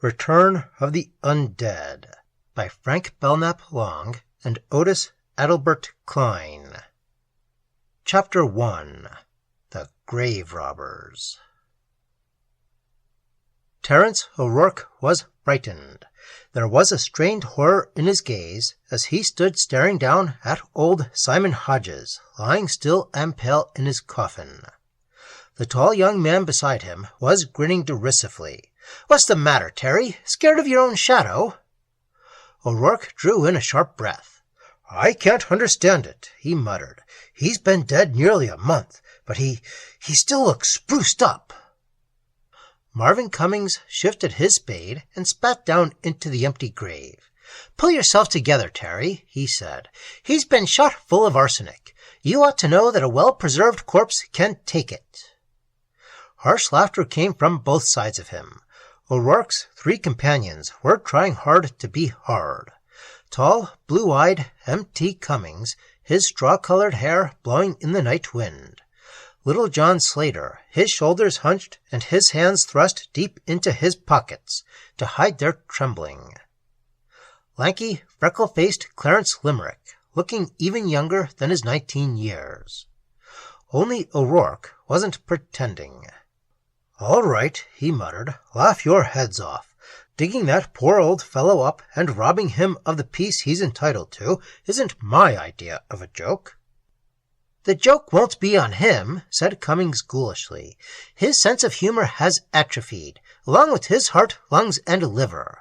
Return of the Undead by Frank Belknap Long and Otis Adelbert Kline. Chapter 1. The Grave Robbers. Terence O'Rourke was frightened. There was a strained horror in his gaze as he stood staring down at old Simon Hodges, lying still and pale in his coffin. The tall young man beside him was grinning derisively. "What's the matter, Terry? Scared of your own shadow?" O'Rourke drew in a sharp breath. "I can't understand it," he muttered. "He's been dead nearly a month, but he still looks spruced up." Marvin Cummings shifted his spade and spat down into the empty grave. "Pull yourself together, Terry," he said. "He's been shot full of arsenic. You ought to know that a well-preserved corpse can't take it." Harsh laughter came from both sides of him. O'Rourke's three companions were trying hard to be hard. Tall, blue-eyed M.T. Cummings, his straw-colored hair blowing in the night wind. Little John Slater, his shoulders hunched and his hands thrust deep into his pockets to hide their trembling. Lanky, freckle-faced Clarence Limerick, looking even younger than his 19 years. Only O'Rourke wasn't pretending. "All right," he muttered, "laugh your heads off. Digging that poor old fellow up and robbing him of the piece he's entitled to isn't my idea of a joke." "The joke won't be on him," said Cummings ghoulishly. "His sense of humor has atrophied, along with his heart, lungs, and liver."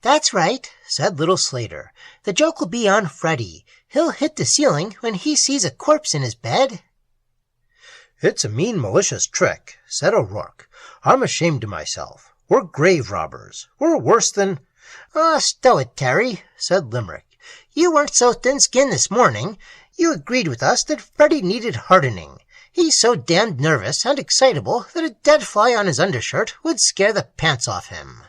"That's right," said little Slater. "The joke will be on Freddy. He'll hit the ceiling when he sees a corpse in his bed." "It's a mean, malicious trick," said O'Rourke. "I'm ashamed of myself. We're grave robbers. We're worse than—" "Oh, stow it, Terry," said Limerick. "You weren't so thin-skinned this morning. You agreed with us that Freddy needed hardening. He's so damned nervous and excitable that a dead fly on his undershirt would scare the pants off him."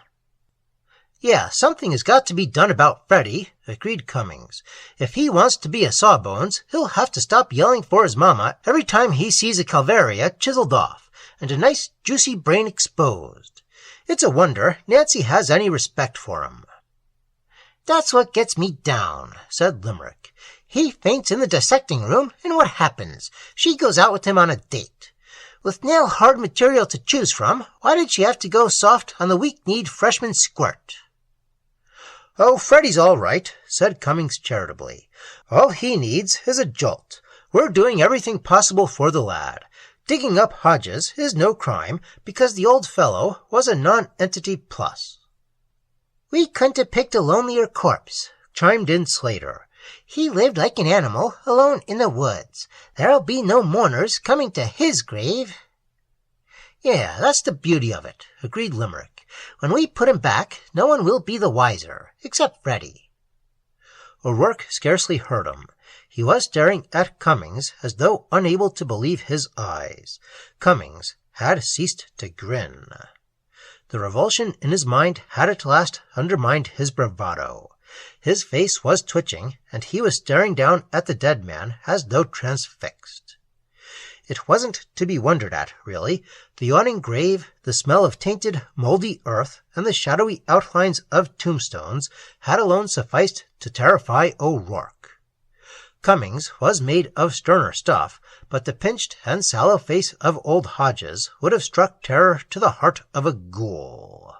"Yeah, something has got to be done about Freddy," agreed Cummings. "If he wants to be a sawbones, he'll have to stop yelling for his mama every time he sees a calvaria chiseled off, and a nice juicy brain exposed. It's a wonder Nancy has any respect for him." "That's what gets me down," said Limerick. "He faints in the dissecting room, and what happens? She goes out with him on a date. With nail-hard material to choose from, why did she have to go soft on the weak-kneed freshman squirt?" "Oh, Freddy's all right," said Cummings charitably. "All he needs is a jolt. We're doing everything possible for the lad. Digging up Hodges is no crime, because the old fellow was a non-entity plus." "We couldn't have picked a lonelier corpse," chimed in Slater. "He lived like an animal, alone in the woods. There'll be no mourners coming to his grave." "Yeah, that's the beauty of it," agreed Limerick. "When we put him back, no one will be the wiser, except Freddy." O'Rourke scarcely heard him. He was staring at Cummings as though unable to believe his eyes. Cummings had ceased to grin. The revulsion in his mind had at last undermined his bravado. His face was twitching, and he was staring down at the dead man as though transfixed. It wasn't to be wondered at, really. The yawning grave, the smell of tainted, moldy earth, and the shadowy outlines of tombstones had alone sufficed to terrify O'Rourke. Cummings was made of sterner stuff, but the pinched and sallow face of old Hodges would have struck terror to the heart of a ghoul.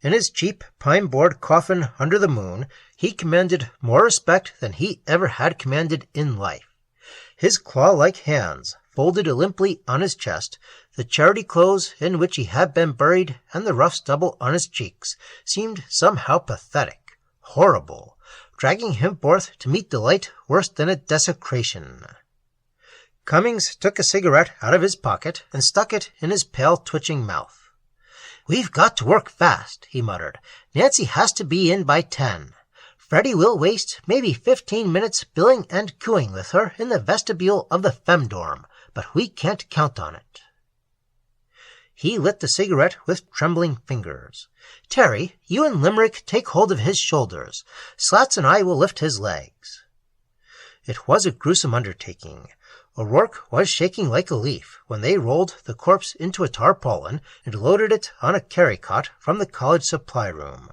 In his cheap pine-board coffin under the moon, he commanded more respect than he ever had commanded in life. His claw-like hands folded limply on his chest, the charity clothes in which he had been buried, and the rough stubble on his cheeks seemed somehow pathetic, horrible, dragging him forth to meet delight worse than a desecration. Cummings took a cigarette out of his pocket and stuck it in his pale, twitching mouth. "We've got to work fast," he muttered. "Nancy has to be in by 10. Freddy will waste maybe 15 minutes billing and cooing with her in the vestibule of the femdorm, but we can't count on it." He lit the cigarette with trembling fingers. "Terry, you and Limerick take hold of his shoulders. Slats and I will lift his legs." It was a gruesome undertaking. O'Rourke was shaking like a leaf when they rolled the corpse into a tarpaulin and loaded it on a carry-cot from the college supply room.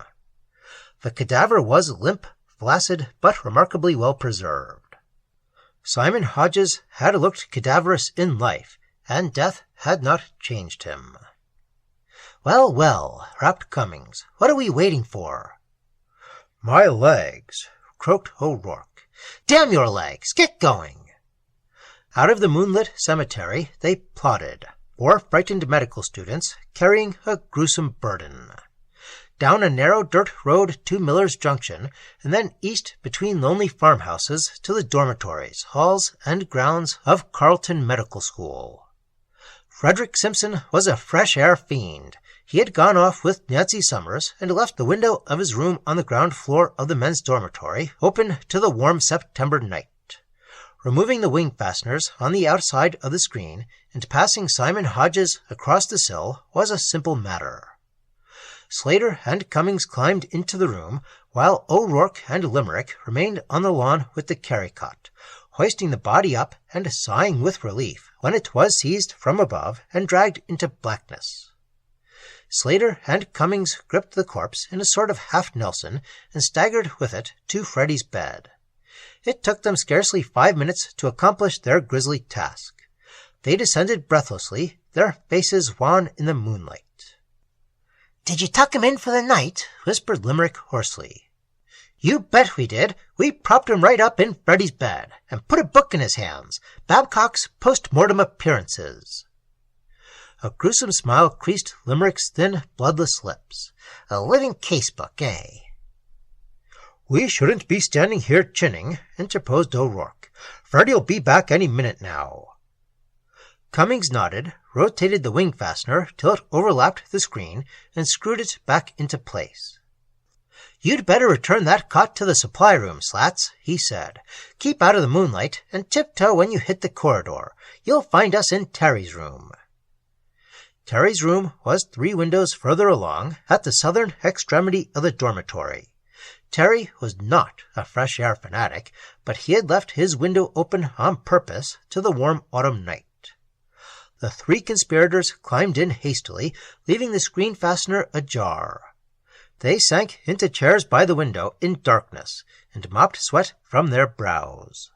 The cadaver was limp, flaccid, but remarkably well preserved. Simon Hodges had looked cadaverous in life, and death had not changed him. "Well, well," rapped Cummings, "what are we waiting for?" "My legs," croaked O'Rourke. "Damn your legs! Get going!" Out of the moonlit cemetery they plodded, 4 frightened medical students carrying a gruesome burden. Down a narrow dirt road to Miller's Junction, and then east between lonely farmhouses to the dormitories, halls, and grounds of Carlton Medical School. Frederick Simpson was a fresh air fiend. He had gone off with Nancy Summers and left the window of his room on the ground floor of the men's dormitory open to the warm September night. Removing the wing fasteners on the outside of the screen and passing Simon Hodges across the sill was a simple matter. Slater and Cummings climbed into the room, while O'Rourke and Limerick remained on the lawn with the carry-cot, hoisting the body up and sighing with relief when it was seized from above and dragged into blackness. Slater and Cummings gripped the corpse in a sort of half-Nelson and staggered with it to Freddy's bed. It took them scarcely 5 minutes to accomplish their grisly task. They descended breathlessly, their faces wan in the moonlight. "Did you tuck him in for the night?" whispered Limerick hoarsely. "You bet we did. We propped him right up in Freddy's bed, and put a book in his hands, Babcock's Post-Mortem Appearances." A gruesome smile creased Limerick's thin, bloodless lips. "A living casebook, eh?" "We shouldn't be standing here chinning," interposed O'Rourke. "Freddy'll be back any minute now." Cummings nodded, rotated the wing fastener till it overlapped the screen, and screwed it back into place. "You'd better return that cot to the supply room, Slats," he said. "Keep out of the moonlight, and tiptoe when you hit the corridor. You'll find us in Terry's room." Terry's room was 3 windows further along, at the southern extremity of the dormitory. Terry was not a fresh air fanatic, but he had left his window open on purpose to the warm autumn night. The 3 conspirators climbed in hastily, leaving the screen fastener ajar. They sank into chairs by the window in darkness, and mopped sweat from their brows.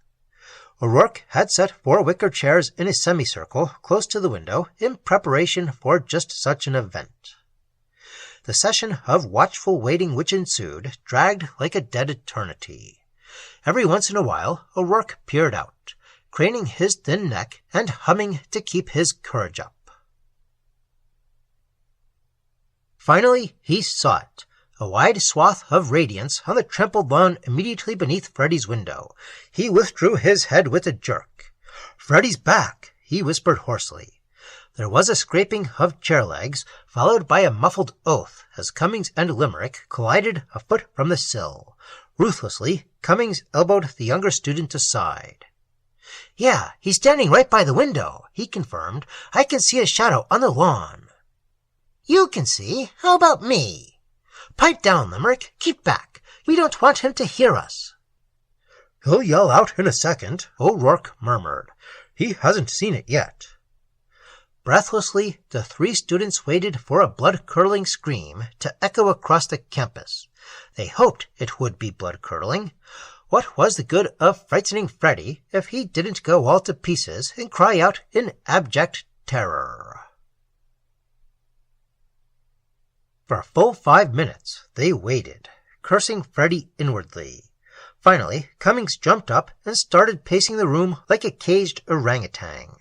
O'Rourke had set 4 wicker chairs in a semicircle close to the window in preparation for just such an event. The session of watchful waiting which ensued dragged like a dead eternity. Every once in a while O'Rourke peered out, craning his thin neck and humming to keep his courage up. Finally he saw it, a wide swath of radiance on the trampled lawn immediately beneath Freddy's window. He withdrew his head with a jerk. "Freddy's back," he whispered hoarsely. There was a scraping of chair legs, followed by a muffled oath as Cummings and Limerick collided a foot from the sill. Ruthlessly, Cummings elbowed the younger student aside. "Yeah, he's standing right by the window," he confirmed. "I can see a shadow on the lawn." "You can see? How about me?" "Pipe down, Limerick. Keep back. We don't want him to hear us." "He'll yell out in a second," O'Rourke murmured. "He hasn't seen it yet." Breathlessly, the 3 students waited for a blood-curdling scream to echo across the campus. They hoped it would be blood-curdling. What was the good of frightening Freddy if he didn't go all to pieces and cry out in abject terror? For a full 5 minutes they waited, cursing Freddy inwardly. Finally, Cummings jumped up and started pacing the room like a caged orangutan.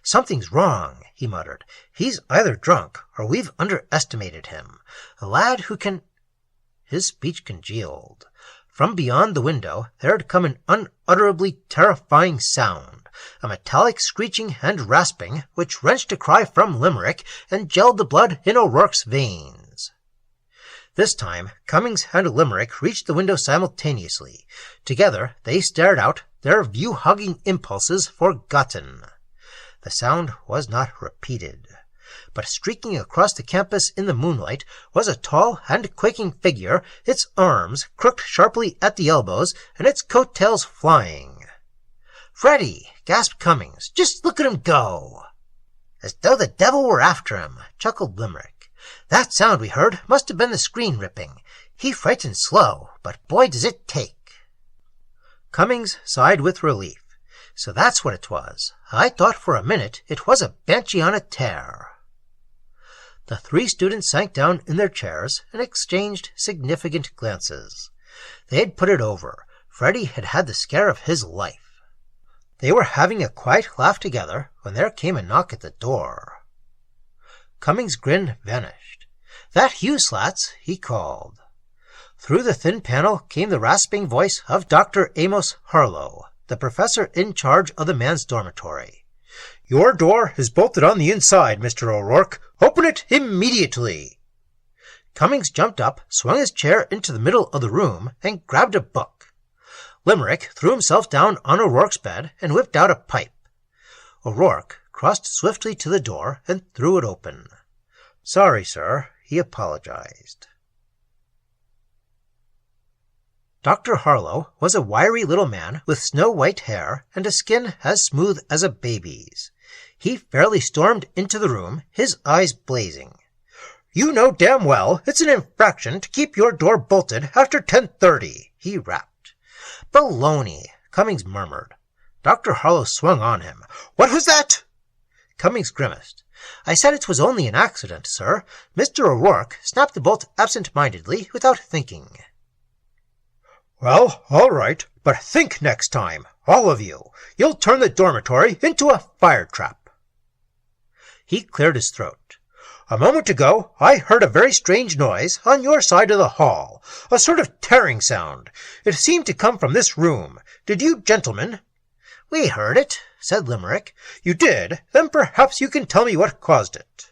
"Something's wrong," he muttered. "He's either drunk, or we've underestimated him. A lad who can—" His speech congealed. From beyond the window there had come an unutterably terrifying sound, a metallic screeching and rasping which wrenched a cry from Limerick and gelled the blood in O'Rourke's veins. This time Cummings and Limerick reached the window simultaneously. Together they stared out, their view-hogging impulses forgotten. The sound was not repeated, but streaking across the campus in the moonlight was a tall and quaking figure, its arms crooked sharply at the elbows and its coat-tails flying. "Freddy!" gasped Cummings. "Just look at him go!" "As though the devil were after him," chuckled Limerick. "That sound we heard must have been the screen ripping. He frightened slow, but boy does it take." Cummings sighed with relief. "So that's what it was. I thought for a minute it was a banshee on a tear." The three students sank down in their chairs and exchanged significant glances. They had put it over. Freddy had had the scare of his life. They were having a quiet laugh together when there came a knock at the door. Cummings' grin vanished. "That you, Slats?" he called. Through the thin panel came the rasping voice of Dr. Amos Harlow, the professor in charge of the man's dormitory. "Your door is bolted on the inside, Mr. O'Rourke. Open it immediately." Cummings jumped up, swung his chair into the middle of the room, and grabbed a book. Limerick threw himself down on O'Rourke's bed and whipped out a pipe. O'Rourke crossed swiftly to the door and threw it open. "Sorry, sir," he apologized. Dr. Harlow was a wiry little man with snow-white hair and a skin as smooth as a baby's. He fairly stormed into the room, his eyes blazing. "You know damn well it's an infraction to keep your door bolted after 10:30, he rapped. "Baloney," Cummings murmured. Dr. Harlow swung on him. "What was that?" Cummings grimaced. "I said it was only an accident, sir. Mr. O'Rourke snapped the bolt absent-mindedly without thinking." "Well, all right, but think next time, all of you. You'll turn the dormitory into a fire trap." He cleared his throat. "A moment ago I heard a very strange noise on your side of the hall, a sort of tearing sound. It seemed to come from this room. Did you gentlemen—" "We heard it," said Limerick. "You did? Then perhaps you can tell me what caused it."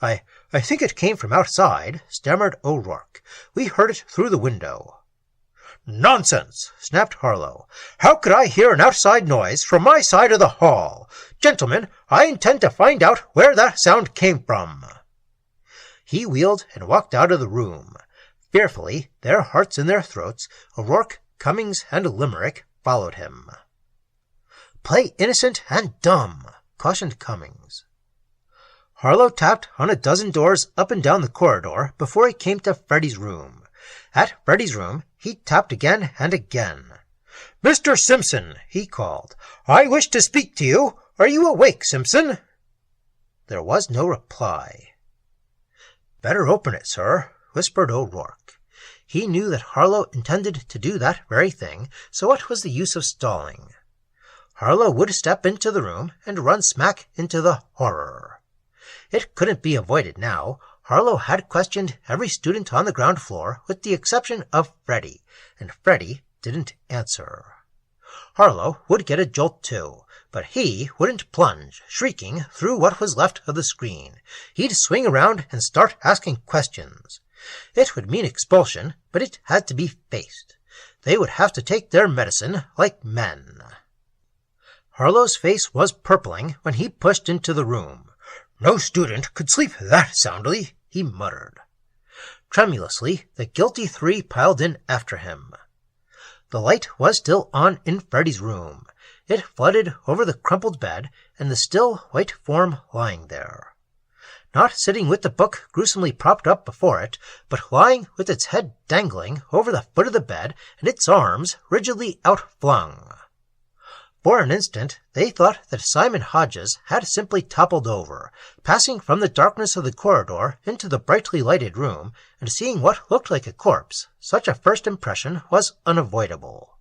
I think it came from outside," stammered O'Rourke. "We heard it through the window." "Nonsense!" snapped Harlow. "How could I hear an outside noise from my side of the hall? Gentlemen, I intend to find out where that sound came from." He wheeled and walked out of the room. Fearfully, their hearts in their throats, O'Rourke, Cummings, and Limerick followed him. "Play innocent and dumb," cautioned Cummings. Harlow tapped on a dozen doors up and down the corridor before he came to Freddy's room. At Freddy's room, he tapped again and again. "Mr. Simpson," he called, "I wish to speak to you. Are you awake, Simpson?" There was no reply. "Better open it, sir," whispered O'Rourke. He knew that Harlow intended to do that very thing, so what was the use of stalling? Harlow would step into the room and run smack into the horror. It couldn't be avoided now. Harlow had questioned every student on the ground floor with the exception of Freddy, and Freddy didn't answer. Harlow would get a jolt too, but he wouldn't plunge, shrieking, through what was left of the screen. He'd swing around and start asking questions. It would mean expulsion, but it had to be faced. They would have to take their medicine like men. Harlow's face was purpling when he pushed into the room. "No student could sleep that soundly," he muttered. Tremulously, the guilty three piled in after him. The light was still on in Freddy's room. It flooded over the crumpled bed and the still white form lying there. Not sitting with the book gruesomely propped up before it, but lying with its head dangling over the foot of the bed and its arms rigidly outflung. For an instant, they thought that Simon Hodges had simply toppled over, passing from the darkness of the corridor into the brightly lighted room, and seeing what looked like a corpse. Such a first impression was unavoidable.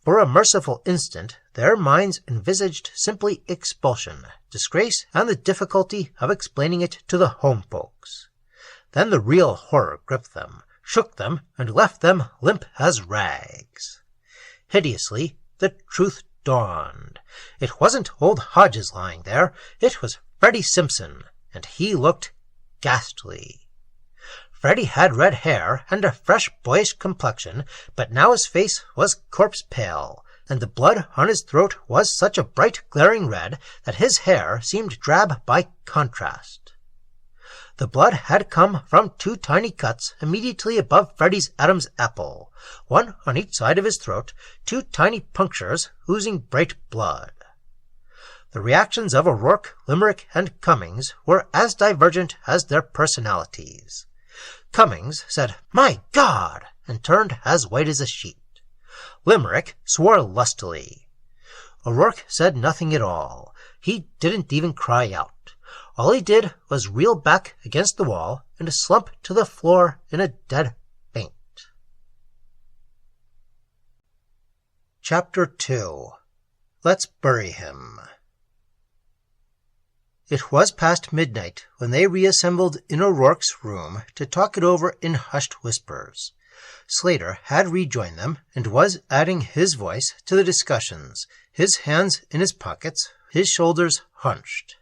For a merciful instant, their minds envisaged simply expulsion, disgrace, and the difficulty of explaining it to the home folks. Then the real horror gripped them, shook them, and left them limp as rags. Hideously, the truth dawned. It wasn't old Hodges lying there. It was Freddy Simpson, and he looked ghastly. Freddy had red hair and a fresh boyish complexion, but now his face was corpse pale, and the blood on his throat was such a bright glaring red that his hair seemed drab by contrast. The blood had come from 2 tiny cuts immediately above Freddy's Adam's apple, one on each side of his throat, 2 tiny punctures oozing bright blood. The reactions of O'Rourke, Limerick, and Cummings were as divergent as their personalities. Cummings said, "My God!" and turned as white as a sheet. Limerick swore lustily. O'Rourke said nothing at all. He didn't even cry out. All he did was reel back against the wall and slump to the floor in a dead faint. Chapter 2. Let's Bury Him. It was past midnight when they reassembled in O'Rourke's room to talk it over in hushed whispers. Slater had rejoined them and was adding his voice to the discussions, his hands in his pockets, his shoulders hunched.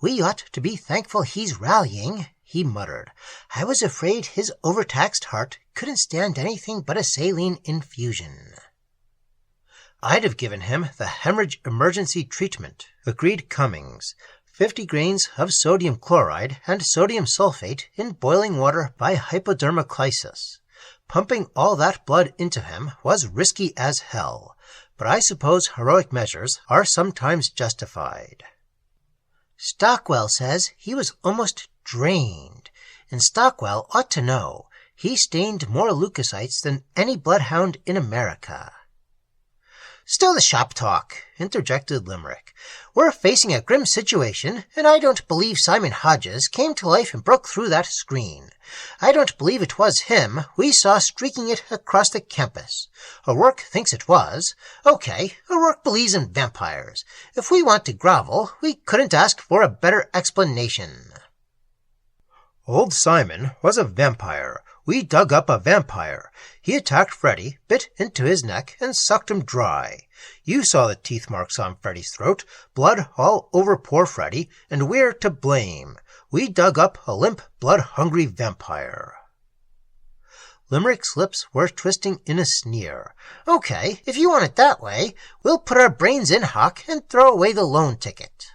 "We ought to be thankful he's rallying," he muttered. "I was afraid his overtaxed heart couldn't stand anything but a saline infusion." "I'd have given him the hemorrhage emergency treatment," agreed Cummings. 50 grains of sodium chloride and sodium sulfate in boiling water by hypodermoclysis. Pumping all that blood into him was risky as hell, but I suppose heroic measures are sometimes justified. "Stockwell says he was almost drained, and Stockwell ought to know. He stained more leukocytes than any bloodhound in America." "Still the shop talk," interjected Limerick. "We're facing a grim situation, and I don't believe Simon Hodges came to life and broke through that screen. I don't believe it was him we saw streaking it across the campus. O'Rourke thinks it was. Okay, O'Rourke believes in vampires. If we want to grovel, we couldn't ask for a better explanation." "Old Simon was a vampire. We dug up a vampire. He attacked Freddy, bit into his neck, and sucked him dry. You saw the teeth marks on Freddy's throat, blood all over poor Freddy, and we're to blame. We dug up a limp, blood-hungry vampire." Limerick's lips were twisting in a sneer. "Okay, if you want it that way, we'll put our brains in hock and throw away the loan ticket."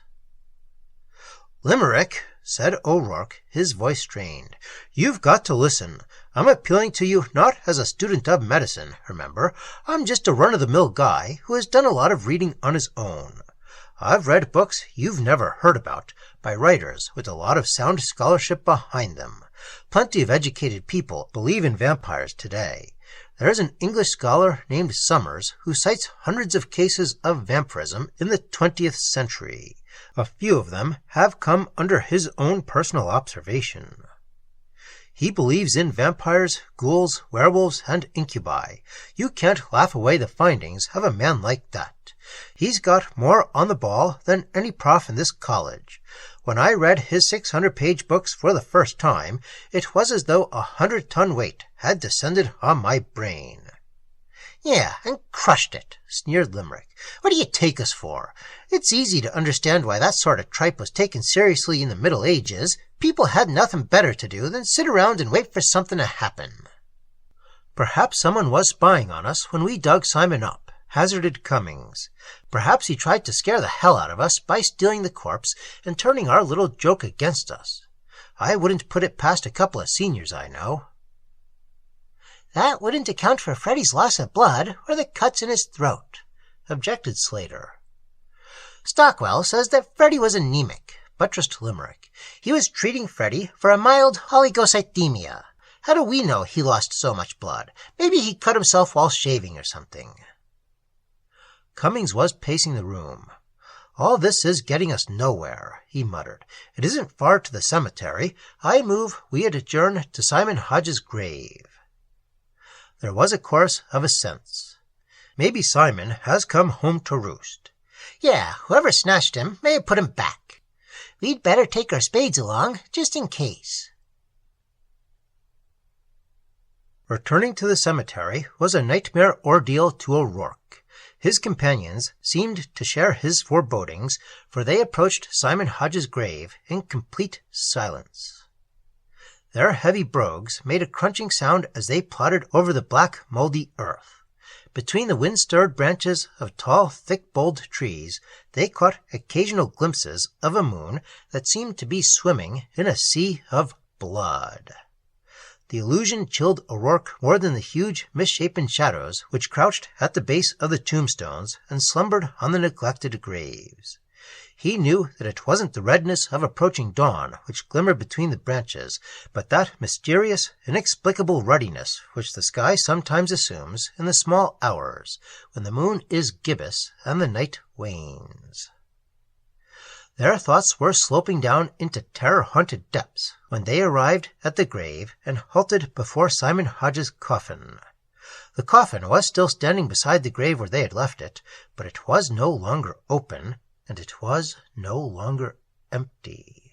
"Limerick," said O'Rourke, his voice strained, "you've got to listen. I'm appealing to you not as a student of medicine, remember. I'm just a run-of-the-mill guy who has done a lot of reading on his own. I've read books you've never heard about, by writers with a lot of sound scholarship behind them. Plenty of educated people believe in vampires today. There's an English scholar named Summers who cites hundreds of cases of vampirism in the 20th century. A few of them have come under his own personal observation. He believes in vampires, ghouls, werewolves, and incubi. You can't laugh away the findings of a man like that. He's got more on the ball than any prof in this college. When I read his 600-page books for the first time, it was as though a 100-ton weight had descended on my brain." "Yeah, and crushed it," sneered Limerick. "What do you take us for? It's easy to understand why that sort of tripe was taken seriously in the Middle Ages. People had nothing better to do than sit around and wait for something to happen." "Perhaps someone was spying on us when we dug Simon up," hazarded Cummings. "Perhaps he tried to scare the hell out of us by stealing the corpse and turning our little joke against us. I wouldn't put it past a couple of seniors I know." "That wouldn't account for Freddy's loss of blood or the cuts in his throat," objected Slater. "Stockwell says that Freddy was anemic," buttressed Limerick. "He was treating Freddy for a mild oligocythemia. How do we know he lost so much blood? Maybe he cut himself while shaving or something." Cummings was pacing the room. "All this is getting us nowhere," he muttered. "It isn't far to the cemetery. I move we adjourn to Simon Hodges' grave." There was a chorus of assents. "Maybe Simon has come home to roost." "Yeah, whoever snatched him may have put him back. We'd better take our spades along, just in case." Returning to the cemetery was a nightmare ordeal to O'Rourke. His companions seemed to share his forebodings, for they approached Simon Hodges' grave in complete silence. Their heavy brogues made a crunching sound as they plodded over the black, moldy earth. Between the wind-stirred branches of tall, thick-boled trees, they caught occasional glimpses of a moon that seemed to be swimming in a sea of blood. The illusion chilled O'Rourke more than the huge, misshapen shadows which crouched at the base of the tombstones and slumbered on the neglected graves. He knew that it wasn't the redness of approaching dawn which glimmered between the branches, but that mysterious, inexplicable ruddiness which the sky sometimes assumes in the small hours, when the moon is gibbous and the night wanes. Their thoughts were sloping down into terror-haunted depths when they arrived at the grave and halted before Simon Hodge's coffin. The coffin was still standing beside the grave where they had left it, but it was no longer open, and it was no longer empty.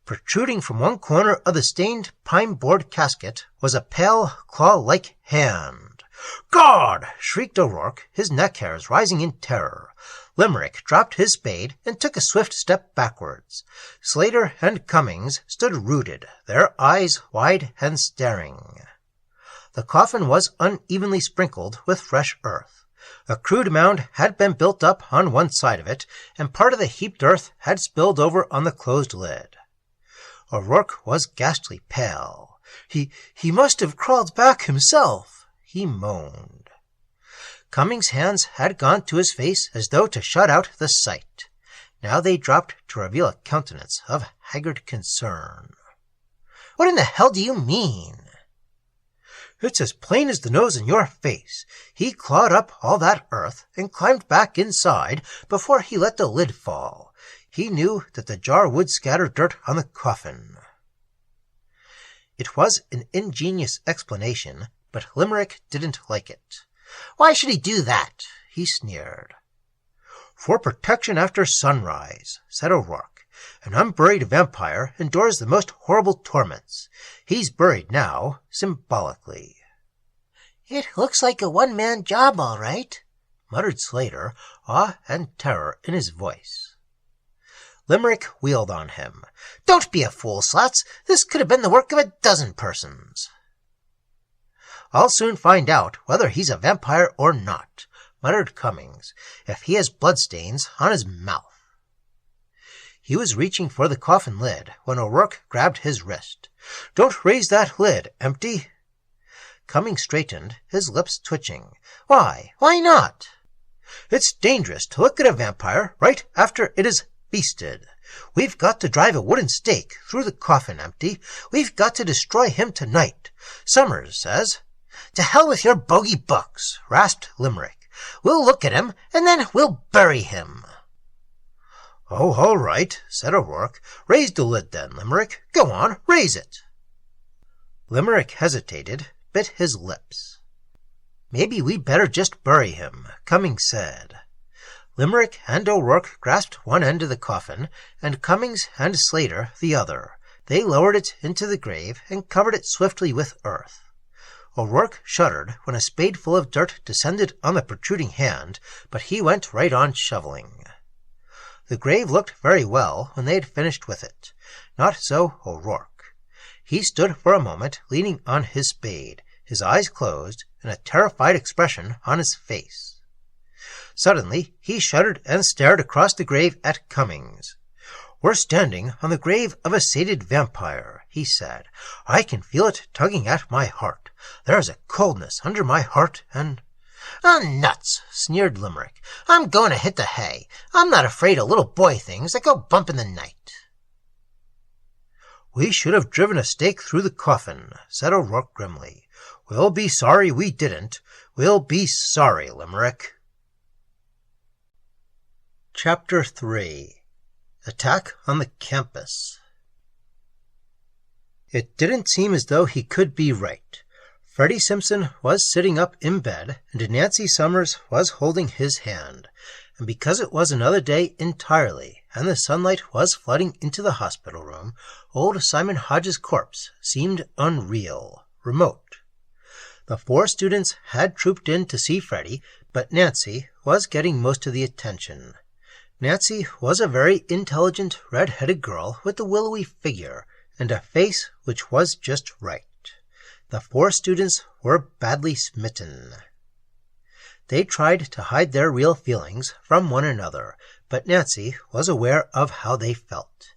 Protruding from one corner of the stained pine-board casket was a pale, claw-like hand. "God!" shrieked O'Rourke, his neck hairs rising in terror. Limerick dropped his spade and took a swift step backwards. Slater and Cummings stood rooted, their eyes wide and staring. The coffin was unevenly sprinkled with fresh earth. A crude mound had been built up on one side of it, and part of the heaped earth had spilled over on the closed lid. O'Rourke was ghastly pale. He must have crawled back himself," he moaned. Cummings' hands had gone to his face as though to shut out the sight. Now they dropped to reveal a countenance of haggard concern. "What in the hell do you mean?" "It's as plain as the nose in your face. He clawed up all that earth and climbed back inside before he let the lid fall. He knew that the jar would scatter dirt on the coffin." It was an ingenious explanation, but Limerick didn't like it. "Why should he do that?" he sneered. "For protection after sunrise," said O'Rourke. "An unburied vampire endures the most horrible torments. He's buried now, symbolically." "It looks like a one-man job, all right," muttered Slater, awe and terror in his voice. Limerick wheeled on him. "Don't be a fool, Slats. This could have been the work of a dozen persons." "I'll soon find out whether he's a vampire or not," muttered Cummings, "if he has bloodstains on his mouth." He was reaching for the coffin lid when O'Rourke grabbed his wrist. "Don't raise that lid, Empty." Cummings straightened, his lips twitching. "Why? Why not?" "It's dangerous to look at a vampire right after it is feasted. We've got to drive a wooden stake through the coffin, Empty. We've got to destroy him tonight. Summers says—" "To hell with your bogey books," rasped Limerick. "We'll look at him, and then we'll bury him." "Oh, all right," said O'Rourke. "Raise the lid then, Limerick. Go on, raise it." Limerick hesitated, bit his lips. "Maybe we'd better just bury him," Cummings said. Limerick and O'Rourke grasped one end of the coffin, and Cummings and Slater the other. They lowered it into the grave and covered it swiftly with earth. O'Rourke shuddered when a spadeful of dirt descended on the protruding hand, but he went right on shoveling. The grave looked very well when they had finished with it. Not so O'Rourke. He stood for a moment leaning on his spade, his eyes closed, and a terrified expression on his face. Suddenly he shuddered and stared across the grave at Cummings. "We're standing on the grave of a sated vampire," he said. "I can feel it tugging at my heart. There's a coldness under my heart and—" "Oh, nuts!" sneered Limerick. "I'm going to hit the hay. I'm not afraid of little boy things that go bump in the night." "We should have driven a stake through the coffin," said O'Rourke grimly. "We'll be sorry we didn't. We'll be sorry, Limerick." Chapter 3. Attack on the Campus. It didn't seem as though he could be right. Freddie Simpson was sitting up in bed, and Nancy Summers was holding his hand. And because it was another day entirely, and the sunlight was flooding into the hospital room, old Simon Hodge's corpse seemed unreal, remote. The 4 students had trooped in to see Freddie, but Nancy was getting most of the attention. Nancy was a very intelligent, red-headed girl with a willowy figure and a face which was just right. The 4 students were badly smitten. They tried to hide their real feelings from one another, but Nancy was aware of how they felt.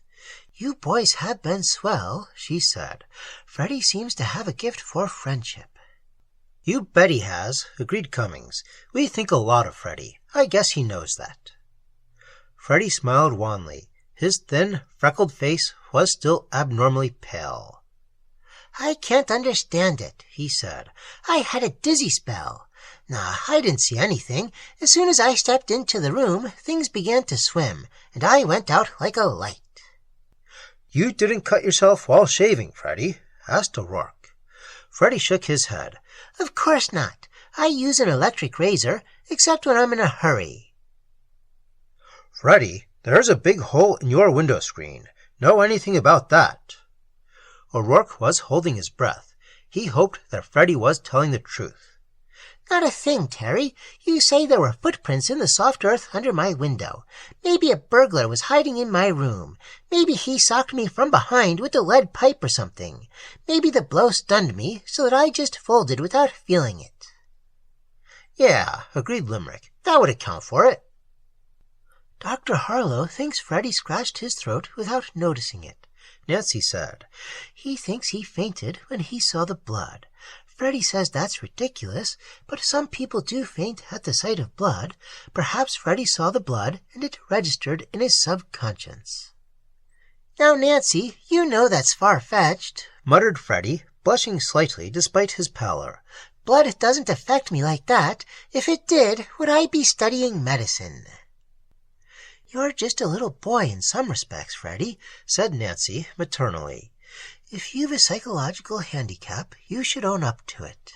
"You boys have been swell," she said. "Freddie seems to have a gift for friendship." "You bet he has," agreed Cummings. "We think a lot of Freddie. I guess he knows that." Freddie smiled wanly. His thin, freckled face was still abnormally pale. "I can't understand it," he said. "I had a dizzy spell. Nah, I didn't see anything. As soon as I stepped into the room, things began to swim, and I went out like a light." "You didn't cut yourself while shaving, Freddie?" asked O'Rourke. Freddie shook his head. "Of course not. I use an electric razor, except when I'm in a hurry." "Freddie, there's a big hole in your window screen. Know anything about that?" O'Rourke was holding his breath. He hoped that Freddie was telling the truth. "Not a thing, Terry. You say there were footprints in the soft earth under my window. Maybe a burglar was hiding in my room. Maybe he socked me from behind with a lead pipe or something. Maybe the blow stunned me so that I just folded without feeling it." "Yeah," agreed Limerick. "That would account for it." "Dr. Harlow thinks Freddie scratched his throat without noticing it," Nancy said. "He thinks he fainted when he saw the blood. Freddie says that's ridiculous, but some people do faint at the sight of blood. Perhaps Freddie saw the blood and it registered in his subconscious." "Now, Nancy, you know that's far-fetched," muttered Freddie, blushing slightly despite his pallor. "Blood doesn't affect me like that. If it did, would I be studying medicine?" "You're just a little boy in some respects, Freddie," said Nancy maternally. "If you've a psychological handicap, you should own up to it."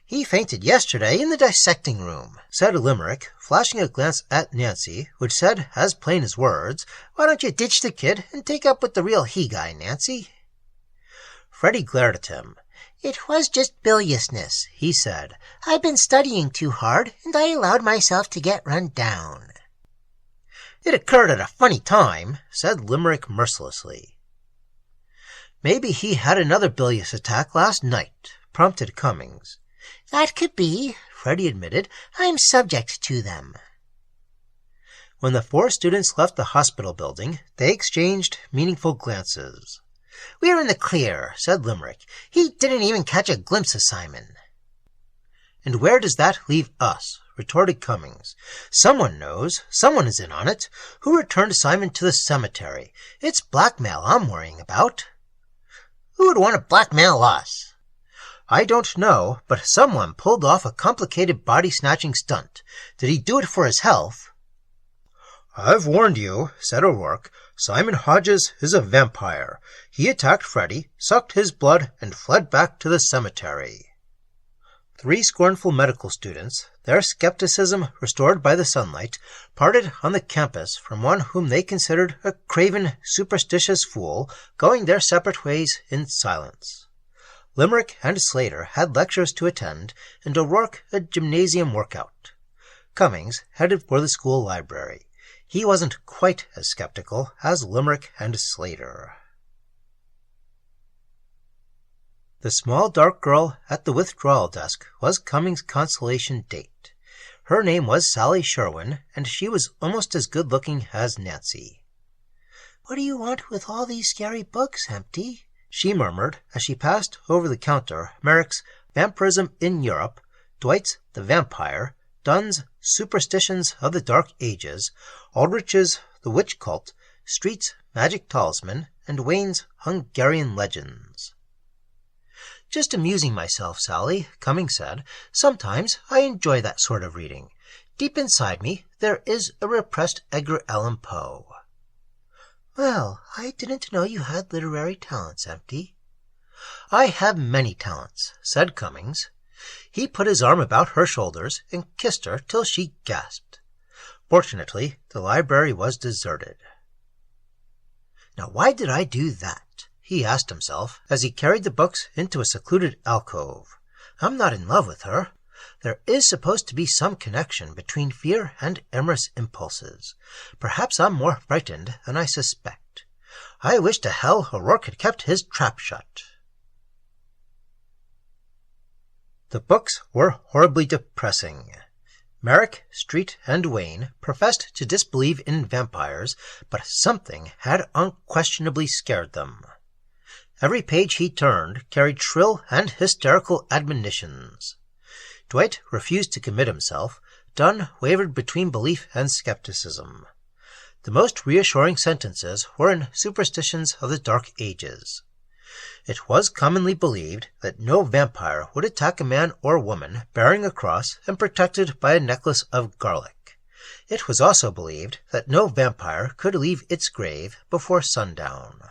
"He fainted yesterday in the dissecting room," said Limerick, flashing a glance at Nancy, which said as plain as words, "Why don't you ditch the kid and take up with the real he guy, Nancy?" Freddie glared at him. "It was just biliousness," he said. "I've been studying too hard, and I allowed myself to get run down." "It occurred at a funny time," said Limerick mercilessly. "Maybe he had another bilious attack last night," prompted Cummings. "That could be," Freddie admitted. "I'm subject to them." When the 4 students left the hospital building, they exchanged meaningful glances. "We're in the clear," said Limerick. "He didn't even catch a glimpse of Simon." "And where does that leave us?" retorted Cummings. "Someone knows. Someone is in on it. Who returned Simon to the cemetery? It's blackmail I'm worrying about." "Who would want to blackmail us?" "I don't know, but someone pulled off a complicated body-snatching stunt. Did he do it for his health?" "I've warned you," said O'Rourke. "Simon Hodges is a vampire. He attacked Freddie, sucked his blood, and fled back to the cemetery." 3 scornful medical students, their skepticism restored by the sunlight, parted on the campus from one whom they considered a craven, superstitious fool, going their separate ways in silence. Limerick and Slater had lectures to attend, and O'Rourke a gymnasium workout. Cummings headed for the school library. He wasn't quite as skeptical as Limerick and Slater. The small dark girl at the withdrawal desk was Cummings' consolation date. Her name was Sally Sherwin, and she was almost as good-looking as Nancy. "What do you want with all these scary books, Empty?" she murmured as she passed over the counter Merrick's Vampirism in Europe, Dwight's The Vampire, Dunn's Superstitions of the Dark Ages, Aldrich's The Witch Cult, Street's Magic Talisman, and Wayne's Hungarian Legends. "Just amusing myself, Sally," Cummings said. "Sometimes I enjoy that sort of reading. Deep inside me, there is a repressed Edgar Allan Poe." "Well, I didn't know you had literary talents, Empty." "I have many talents," said Cummings. He put his arm about her shoulders and kissed her till she gasped. Fortunately, the library was deserted. "Now why did I do that?" he asked himself as he carried the books into a secluded alcove. "I'm not in love with her. There is supposed to be some connection between fear and amorous impulses. Perhaps I'm more frightened than I suspect. I wish to hell O'Rourke had kept his trap shut." The books were horribly depressing. Merrick, Street, and Wayne professed to disbelieve in vampires, but something had unquestionably scared them. Every page he turned carried shrill and hysterical admonitions. Dwight refused to commit himself. Dunn wavered between belief and skepticism. The most reassuring sentences were in superstitions of the Dark Ages. It was commonly believed that no vampire would attack a man or woman bearing a cross and protected by a necklace of garlic. It was also believed that no vampire could leave its grave before sundown.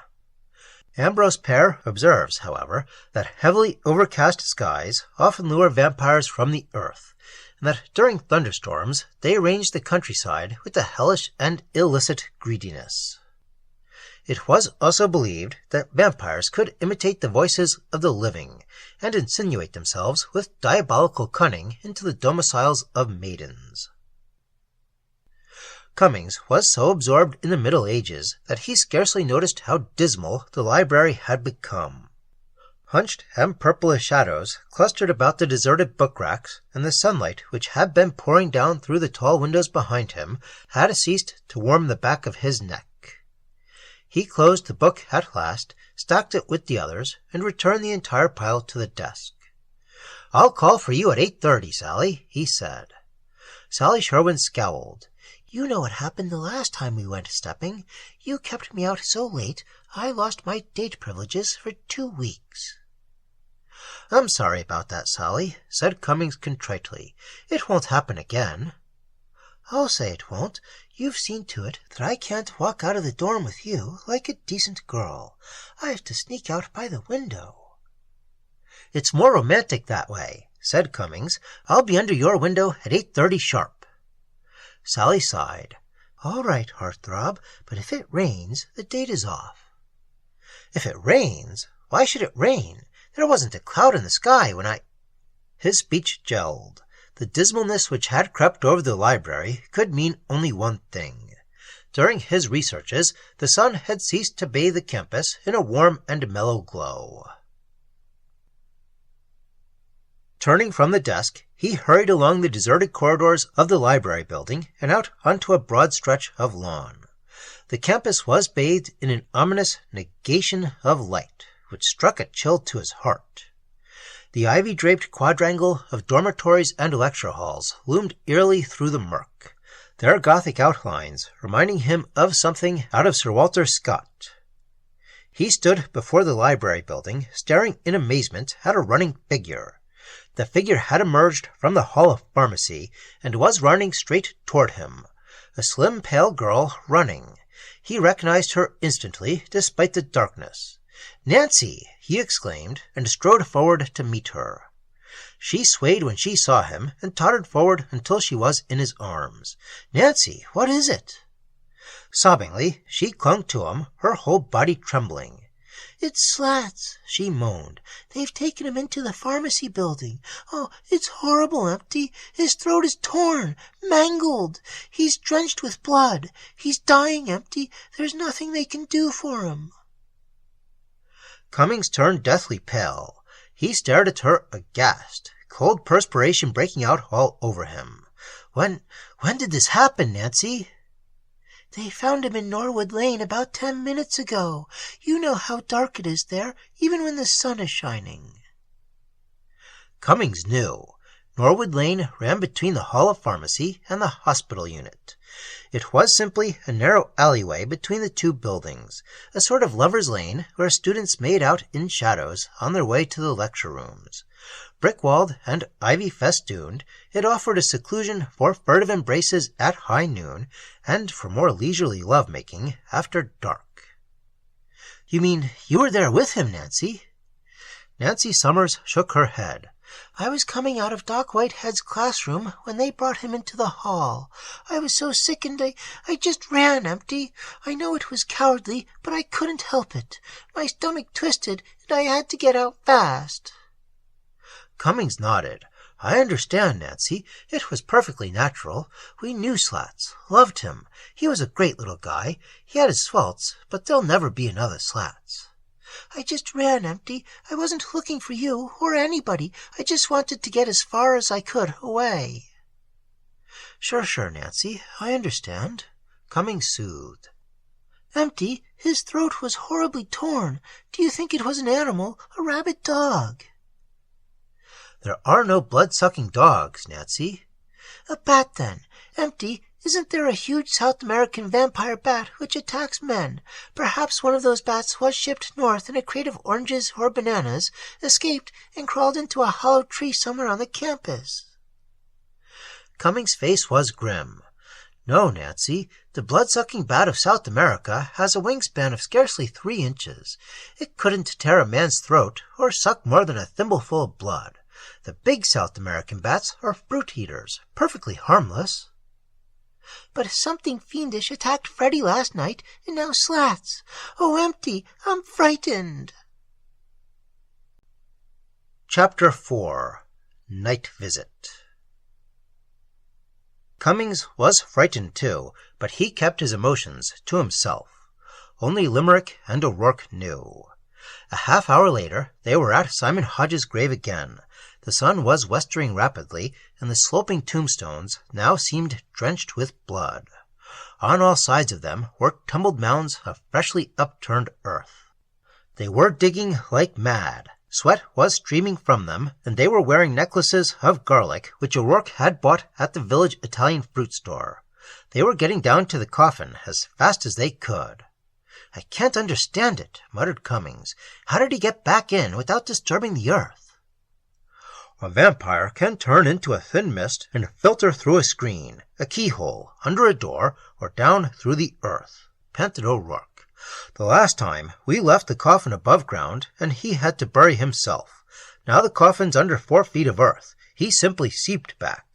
Ambrose Pare observes, however, that heavily overcast skies often lure vampires from the earth, and that during thunderstorms they range the countryside with a hellish and illicit greediness. It was also believed that vampires could imitate the voices of the living and insinuate themselves with diabolical cunning into the domiciles of maidens. Cummings was so absorbed in the Middle Ages that he scarcely noticed how dismal the library had become. Hunched and purplish shadows clustered about the deserted book racks, and the sunlight which had been pouring down through the tall windows behind him had ceased to warm the back of his neck. He closed the book at last, stacked it with the others, and returned the entire pile to the desk. "I'll call for you at 8:30, Sally," he said. Sally Sherwin scowled. "You know what happened the last time we went stepping. You kept me out so late, I lost my date privileges for 2 weeks. "I'm sorry about that, Sally," said Cummings contritely. "It won't happen again." "I'll say it won't. You've seen to it that I can't walk out of the dorm with you like a decent girl. I have to sneak out by the window." "It's more romantic that way," said Cummings. "I'll be under your window at 8:30 sharp." Sally sighed. "All right, heartthrob, but if it rains, the date is off." "If it rains? Why should it rain? There wasn't a cloud in the sky when I—" His speech gelled. The dismalness which had crept over the library could mean only one thing. During his researches, the sun had ceased to bathe the campus in a warm and mellow glow. Turning from the desk, he hurried along the deserted corridors of the library building and out onto a broad stretch of lawn. The campus was bathed in an ominous negation of light, which struck a chill to his heart. The ivy-draped quadrangle of dormitories and lecture halls loomed eerily through the murk, their Gothic outlines reminding him of something out of Sir Walter Scott. He stood before the library building, staring in amazement at a running figure. The figure had emerged from the Hall of Pharmacy and was running straight toward him. A slim, pale girl running. He recognized her instantly, despite the darkness. "Nancy!" he exclaimed, and strode forward to meet her. She swayed when she saw him, and tottered forward until she was in his arms. "Nancy, what is it?" Sobbingly, she clung to him, her whole body trembling. "It's Slats," she moaned. "They've taken him into the pharmacy building. Oh, it's horrible, Empty. His throat is torn, mangled. He's drenched with blood. He's dying, Empty. There's nothing they can do for him." Cummings turned deathly pale. He stared at her aghast, cold perspiration breaking out all over him. When did this happen, Nancy?" "They found him in Norwood Lane about 10 minutes ago. You know how dark it is there, even when the sun is shining." Cummings knew. Norwood Lane ran between the Hall of Pharmacy and the hospital unit. It was simply a narrow alleyway between the two buildings, a sort of lover's lane where students made out in shadows on their way to the lecture rooms. Brick-walled and ivy-festooned, it offered a seclusion for furtive embraces at high noon and for more leisurely love-making after dark. "You mean you were there with him, Nancy?" Nancy Summers shook her head. "I was coming out of Doc Whitehead's classroom when they brought him into the hall. I was so sickened I just ran, Empty. I know it was cowardly, but I couldn't help it. My stomach twisted, and I had to get out fast." Cummings nodded. "I understand, Nancy. It was perfectly natural. We knew Slats, loved him. He was a great little guy. He had his faults, but there'll never be another Slats." I just ran, Empty. I wasn't looking for you or anybody. I just wanted to get as far as I could away. Sure, Nancy. I understand. Cummings soothed. Empty, his throat was horribly torn. Do you think it was an animal, a rabid dog? There are no blood-sucking dogs, Nancy. A bat, then. Empty, isn't there a huge South American vampire bat which attacks men? Perhaps one of those bats was shipped north in a crate of oranges or bananas, escaped, and crawled into a hollow tree somewhere on the campus. Cummings' face was grim. No, Nancy, the blood-sucking bat of South America has a wingspan of scarcely 3 inches. It couldn't tear a man's throat or suck more than a thimbleful of blood. The big South American bats are fruit eaters, perfectly harmless. But something fiendish attacked Freddy last night, and now Slats. Oh, Empty, I'm frightened. Chapter 4. Night Visit. Cummings was frightened too, but he kept his emotions to himself. Only Limerick and O'Rourke knew. A half-hour later, they were at Simon Hodge's grave again. The sun was westering rapidly, and the sloping tombstones now seemed drenched with blood. On all sides of them were tumbled mounds of freshly upturned earth. They were digging like mad. Sweat was streaming from them, and they were wearing necklaces of garlic which O'Rourke had bought at the village Italian fruit store. They were getting down to the coffin as fast as they could. I can't understand it, muttered Cummings. How did he get back in without disturbing the earth? A vampire can turn into a thin mist and filter through a screen, a keyhole, under a door, or down through the earth, panted O'Rourke. The last time, we left the coffin above ground, and he had to bury himself. Now the coffin's under 4 feet of earth. He simply seeped back.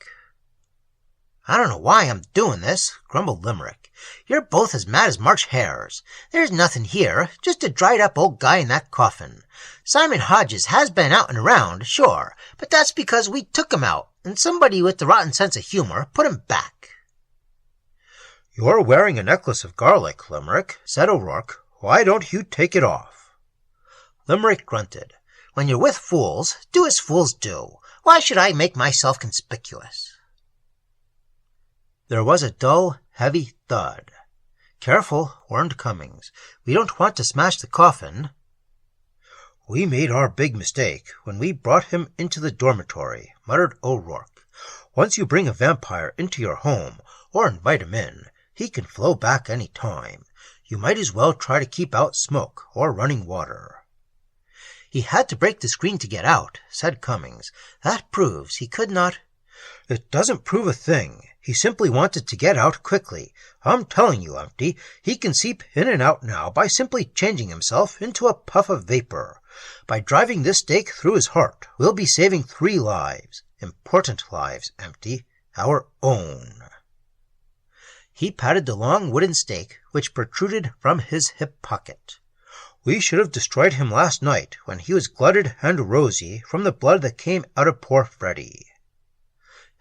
I don't know why I'm doing this, grumbled Limerick. You're both as mad as March hares. There's nothing here, just a dried-up old guy in that coffin. Simon Hodges has been out and around, sure, but that's because we took him out, and somebody with the rotten sense of humor put him back. You're wearing a necklace of garlic, Limerick, said O'Rourke. Why don't you take it off? Limerick grunted. When you're with fools, do as fools do. Why should I make myself conspicuous? There was a dull, heavy thud. Careful, warned Cummings. We don't want to smash the coffin. We made our big mistake when we brought him into the dormitory, muttered O'Rourke. Once you bring a vampire into your home, or invite him in, he can flow back any time. You might as well try to keep out smoke or running water. He had to break the screen to get out, said Cummings. That proves he could not. It doesn't prove a thing. He simply wanted to get out quickly. I'm telling you, Empty, he can seep in and out now by simply changing himself into a puff of vapor. By driving this stake through his heart, we'll be saving 3 lives. Important lives, Empty. Our own. He patted the long wooden stake which protruded from his hip pocket. We should have destroyed him last night when he was glutted and rosy from the blood that came out of poor Freddy.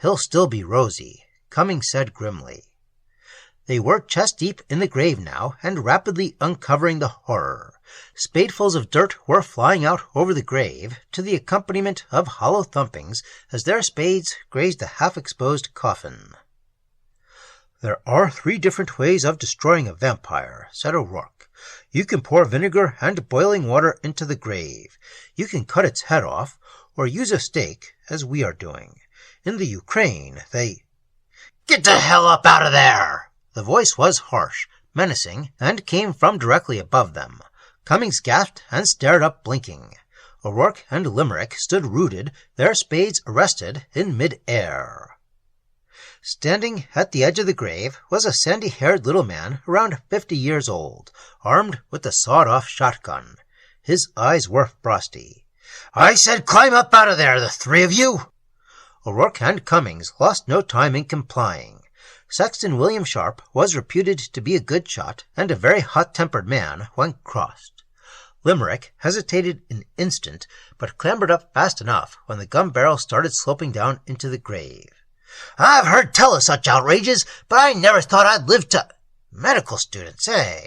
He'll still be rosy, Cummings said grimly. They were chest-deep in the grave now and rapidly uncovering the horror. Spadefuls of dirt were flying out over the grave to the accompaniment of hollow thumpings as their spades grazed the half-exposed coffin. There are 3 different ways of destroying a vampire, said O'Rourke. You can pour vinegar and boiling water into the grave. You can cut its head off, or use a stake, as we are doing. In the Ukraine, they... Get the hell up out of there! The voice was harsh, menacing, and came from directly above them. Cummings gasped and stared up, blinking. O'Rourke and Limerick stood rooted, their spades arrested in mid-air. Standing at the edge of the grave was a sandy-haired little man around 50 years old, armed with a sawed-off shotgun. His eyes were frosty. I said climb up out of there, the 3 of you! O'Rourke and Cummings lost no time in complying. Sexton William Sharp was reputed to be a good shot and a very hot-tempered man when crossed. Limerick hesitated an instant, but clambered up fast enough when the gun barrel started sloping down into the grave. I've heard tell of such outrages, but I never thought I'd live to... Medical students, eh?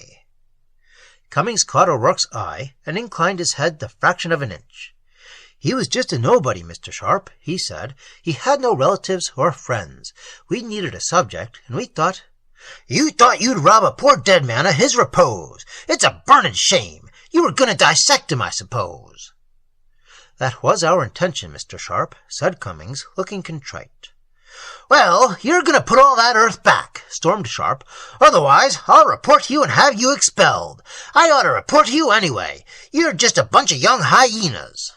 Cummings caught O'Rourke's eye and inclined his head the fraction of an inch. "He was just a nobody, Mr. Sharp," he said. "He had no relatives or friends. We needed a subject, and we thought—" "You thought you'd rob a poor dead man of his repose. It's a burnin' shame. You were going to dissect him, I suppose." "That was our intention, Mr. Sharp," said Cummings, looking contrite. "Well, you're going to put all that earth back," stormed Sharp. "Otherwise, I'll report to you and have you expelled. I ought to report to you anyway. You're just a bunch of young hyenas."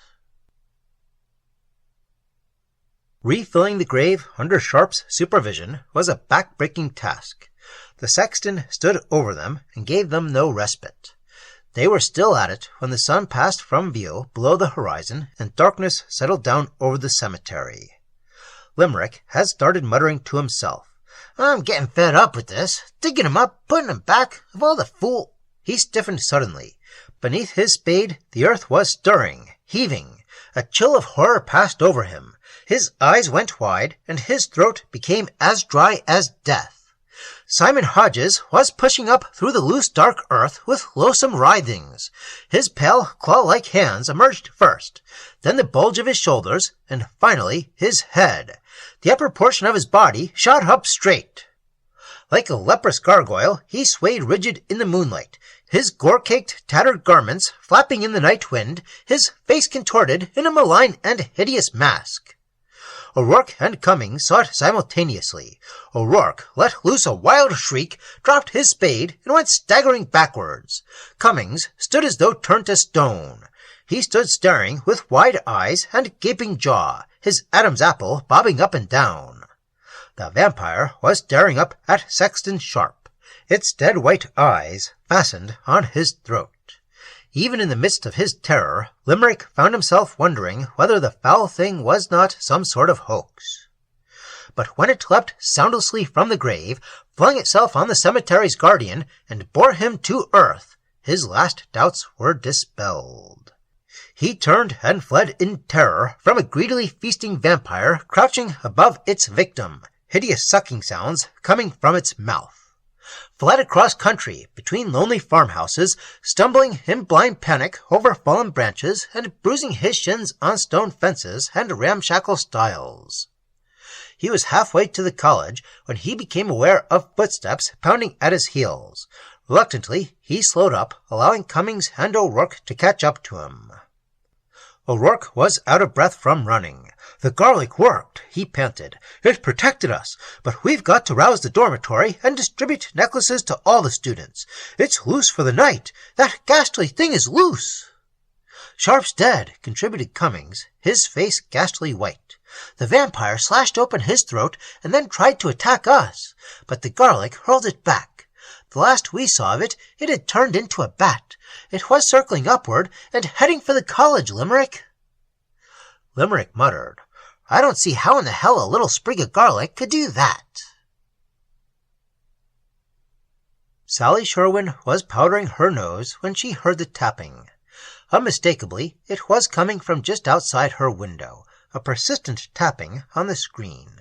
Refilling the grave under Sharp's supervision was a back-breaking task. The sexton stood over them and gave them no respite. They were still at it when the sun passed from view below the horizon and darkness settled down over the cemetery. Limerick had started muttering to himself. "I'm getting fed up with this. Digging him up, putting him back, of all the fool—" He stiffened suddenly. Beneath his spade the earth was stirring, heaving. A chill of horror passed over him. His eyes went wide, and his throat became as dry as death. Simon Hodges was pushing up through the loose dark earth with loathsome writhings. His pale, claw-like hands emerged first, then the bulge of his shoulders, and finally his head. The upper portion of his body shot up straight. Like a leprous gargoyle, he swayed rigid in the moonlight, his gore-caked, tattered garments flapping in the night wind, his face contorted in a malign and hideous mask. O'Rourke and Cummings saw it simultaneously. O'Rourke let loose a wild shriek, dropped his spade, and went staggering backwards. Cummings stood as though turned to stone. He stood staring with wide eyes and gaping jaw, his Adam's apple bobbing up and down. The vampire was staring up at Sexton Sharp, its dead white eyes fastened on his throat. Even in the midst of his terror, Limerick found himself wondering whether the foul thing was not some sort of hoax. But when it leapt soundlessly from the grave, flung itself on the cemetery's guardian, and bore him to earth, his last doubts were dispelled. He turned and fled in terror from a greedily feasting vampire crouching above its victim, hideous sucking sounds coming from its mouth. Fled across country, between lonely farmhouses, stumbling in blind panic over fallen branches and bruising his shins on stone fences and ramshackle stiles. He was halfway to the college when he became aware of footsteps pounding at his heels. Reluctantly, he slowed up, allowing Cummings and O'Rourke to catch up to him. O'Rourke was out of breath from running. "The garlic worked," he panted. "It protected us, but we've got to rouse the dormitory and distribute necklaces to all the students. It's loose for the night. That ghastly thing is loose." "Sharp's dead," contributed Cummings, his face ghastly white. "The vampire slashed open his throat and then tried to attack us, but the garlic hurled it back. The last we saw of it, it had turned into a bat. It was circling upward and heading for the college, Limerick." Limerick muttered, "I don't see how in the hell a little sprig of garlic could do that." Sally Sherwin was powdering her nose when she heard the tapping. Unmistakably, it was coming from just outside her window, a persistent tapping on the screen.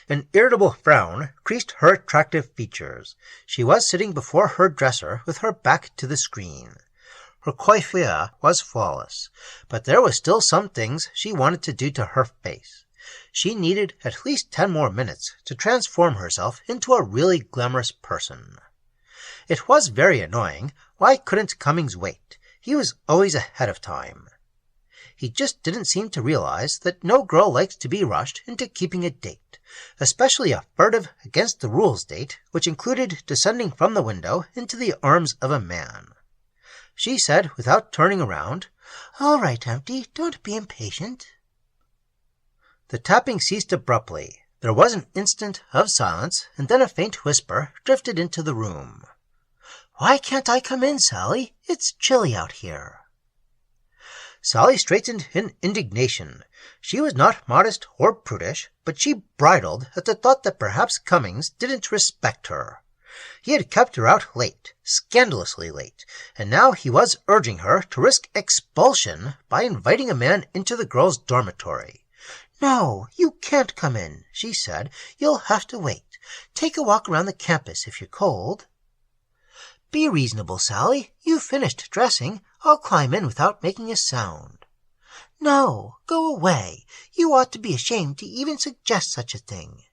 An irritable frown creased her attractive features. She was sitting before her dresser with her back to the screen. Her coiffure was flawless, but there was still some things she wanted to do to her face. She needed at least 10 more minutes to transform herself into a really glamorous person. It was very annoying. Why couldn't Cummings wait? He was always ahead of time. He just didn't seem to realize that no girl likes to be rushed into keeping a date, especially a furtive, against-the-rules date, which included descending from the window into the arms of a man. She said, without turning around, "All right, Empty, don't be impatient." The tapping ceased abruptly. There was an instant of silence, and then a faint whisper drifted into the room. "Why can't I come in, Sally? It's chilly out here." Sally straightened in indignation. She was not modest or prudish, but she bridled at the thought that perhaps Cummings didn't respect her. He had kept her out late, scandalously late, and now he was urging her to risk expulsion by inviting a man into the girls' dormitory. "No, you can't come in," she said. "You'll have to wait. Take a walk around the campus if you're cold." Be reasonable, Sally. You've finished dressing. I'll climb in without making a sound. No, go away. You ought to be ashamed to even suggest such a thing.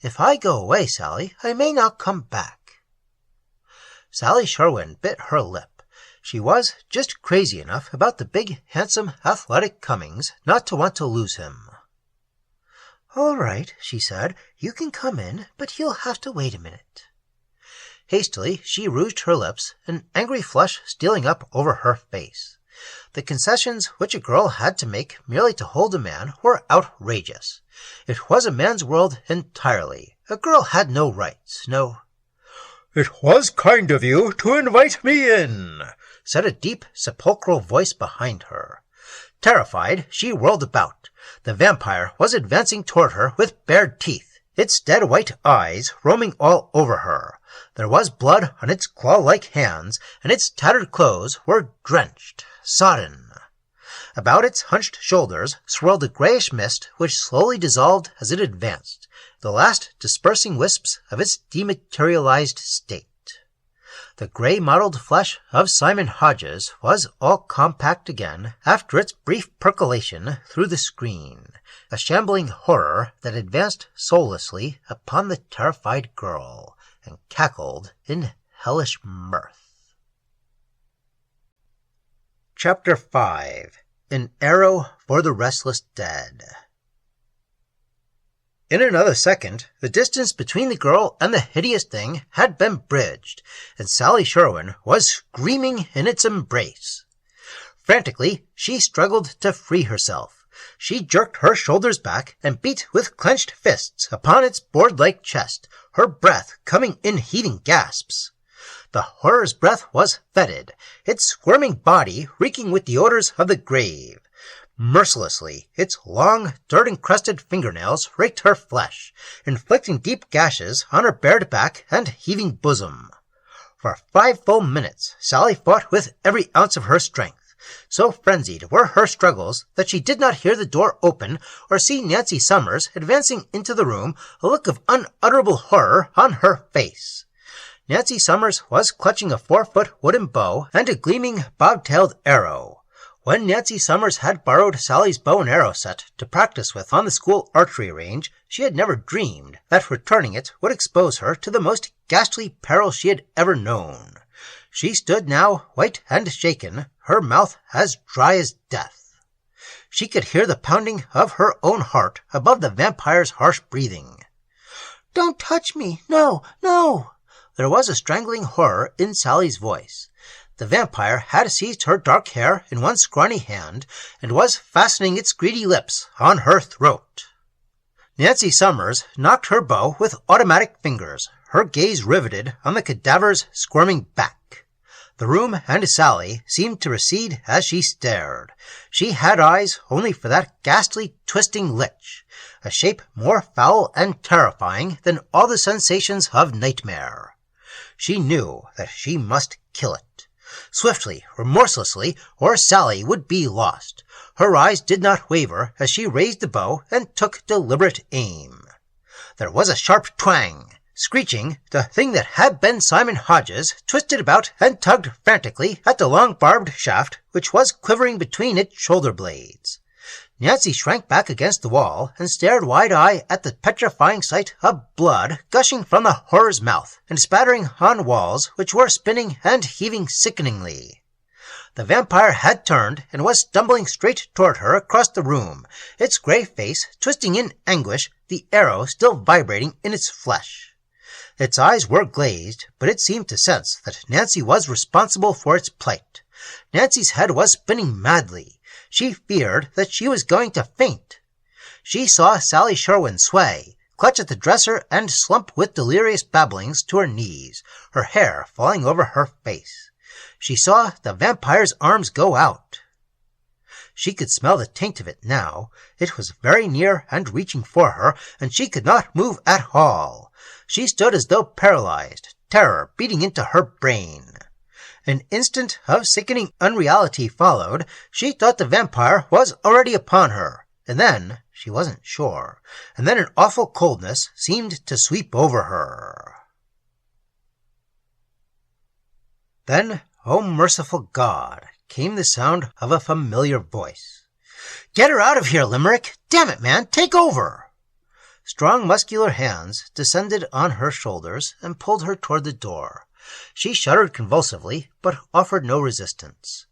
If I go away, Sally, I may not come back. Sally Sherwin bit her lip. She was just crazy enough about the big, handsome, athletic Cummings not to want to lose him. All right, she said. You can come in, but you'll have to wait a minute. Hastily, she rouged her lips, an angry flush stealing up over her face. The concessions which a girl had to make merely to hold a man were outrageous. It was a man's world entirely. A girl had no rights, no... "It was kind of you to invite me in," said a deep, sepulchral voice behind her. Terrified, she whirled about. The vampire was advancing toward her with bared teeth, its dead white eyes roaming all over her. There was blood on its claw-like hands, and its tattered clothes were drenched, sodden. About its hunched shoulders swirled a grayish mist which slowly dissolved as it advanced, the last dispersing wisps of its dematerialized state. The gray-mottled flesh of Simon Hodges was all compact again after its brief percolation through the screen, a shambling horror that advanced soullessly upon the terrified girl and cackled in hellish mirth. Chapter 5. An Arrow for the Restless Dead. In another second, the distance between the girl and the hideous thing had been bridged, and Sally Sherwin was screaming in its embrace. Frantically, she struggled to free herself. She jerked her shoulders back and beat with clenched fists upon its board-like chest, her breath coming in heaving gasps. The horror's breath was fetid, its squirming body reeking with the odors of the grave. Mercilessly, its long, dirt-encrusted fingernails raked her flesh, inflicting deep gashes on her bared back and heaving bosom. For 5 full minutes, Sally fought with every ounce of her strength. So frenzied were her struggles that she did not hear the door open or see Nancy Summers advancing into the room, a look of unutterable horror on her face. Nancy Summers was clutching a 4-foot wooden bow and a gleaming, bob-tailed arrow. When Nancy Summers had borrowed Sally's bow and arrow set to practice with on the school archery range, she had never dreamed that returning it would expose her to the most ghastly peril she had ever known. She stood now, white and shaken, her mouth as dry as death. She could hear the pounding of her own heart above the vampire's harsh breathing. "Don't touch me! No, no!" There was a strangling horror in Sally's voice. The vampire had seized her dark hair in one scrawny hand and was fastening its greedy lips on her throat. Nancy Summers knocked her bow with automatic fingers, her gaze riveted on the cadaver's squirming back. The room and Sally seemed to recede as she stared. She had eyes only for that ghastly, twisting lich, a shape more foul and terrifying than all the sensations of nightmare. She knew that she must kill it. Swiftly, remorselessly, or Sally would be lost. Her eyes did not waver as she raised the bow and took deliberate aim. There was a sharp twang. Screeching, the thing that had been Simon Hodges twisted about and tugged frantically at the long barbed shaft which was quivering between its shoulder blades. Nancy shrank back against the wall and stared wide-eyed at the petrifying sight of blood gushing from the horror's mouth and spattering on walls which were spinning and heaving sickeningly. The vampire had turned and was stumbling straight toward her across the room, its gray face twisting in anguish, the arrow still vibrating in its flesh. Its eyes were glazed, but it seemed to sense that Nancy was responsible for its plight. Nancy's head was spinning madly. She feared that she was going to faint. She saw Sally Sherwin sway, clutch at the dresser, and slump with delirious babblings to her knees, her hair falling over her face. She saw the vampire's arms go out. She could smell the taint of it now. It was very near and reaching for her, and she could not move at all. She stood as though paralyzed, terror beating into her brain. An instant of sickening unreality followed. She thought the vampire was already upon her, and then, she wasn't sure, and then an awful coldness seemed to sweep over her. Then, oh merciful God, came the sound of a familiar voice. "Get her out of here, Limerick! Damn it, man, take over!" Strong, muscular hands descended on her shoulders and pulled her toward the door. She shuddered convulsively, but offered no resistance.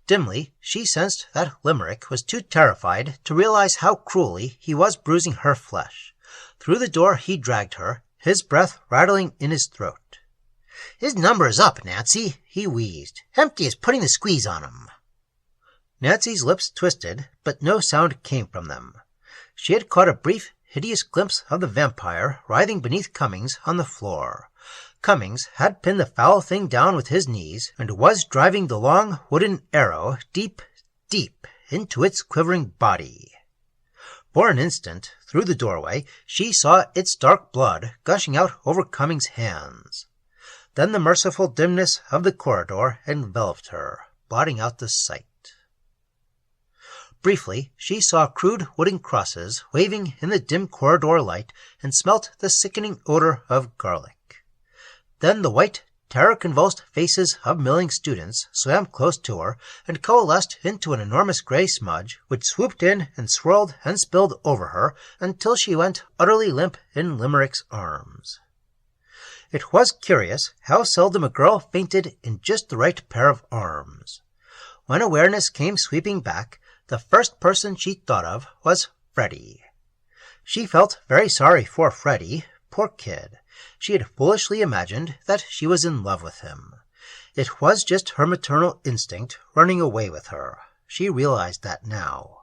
Dimly, she sensed that Limerick was too terrified to realize how cruelly he was bruising her flesh. Through the door he dragged her, his breath rattling in his throat. "His number is up, Nancy," he wheezed. "Empty is putting the squeeze on him." Nancy's lips twisted, but no sound came from them. She had caught a brief, hideous glimpse of the vampire writhing beneath Cummings on the floor. Cummings had pinned the foul thing down with his knees and was driving the long wooden arrow deep, deep into its quivering body. For an instant, through the doorway, she saw its dark blood gushing out over Cummings' hands. Then the merciful dimness of the corridor enveloped her, blotting out the sight. Briefly, she saw crude wooden crosses waving in the dim corridor light and smelt the sickening odor of garlic. Then the white, terror-convulsed faces of milling students swam close to her and coalesced into an enormous gray smudge which swooped in and swirled and spilled over her until she went utterly limp in Limerick's arms. It was curious how seldom a girl fainted in just the right pair of arms. When awareness came sweeping back, the first person she thought of was Freddie. She felt very sorry for Freddie. Poor kid. She had foolishly imagined that she was in love with him. It was just her maternal instinct running away with her. She realized that now.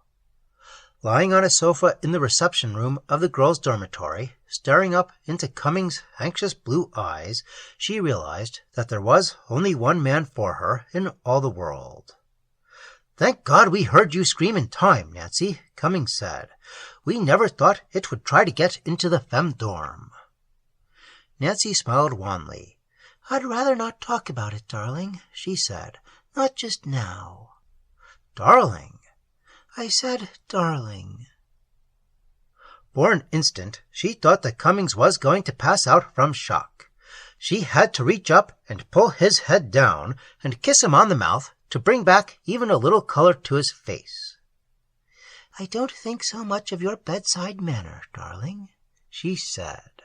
Lying on a sofa in the reception room of the girls' dormitory, staring up into Cummings' anxious blue eyes, she realized that there was only one man for her in all the world. "Thank God we heard you scream in time, Nancy," Cummings said. "We never thought it would try to get into the femme dorm." Nancy smiled wanly. "I'd rather not talk about it, darling," she said. "Not just now." "Darling?" "I said darling." For an instant, she thought that Cummings was going to pass out from shock. She had to reach up and pull his head down and kiss him on the mouth to bring back even a little color to his face. "I don't think so much of your bedside manner, darling," she said.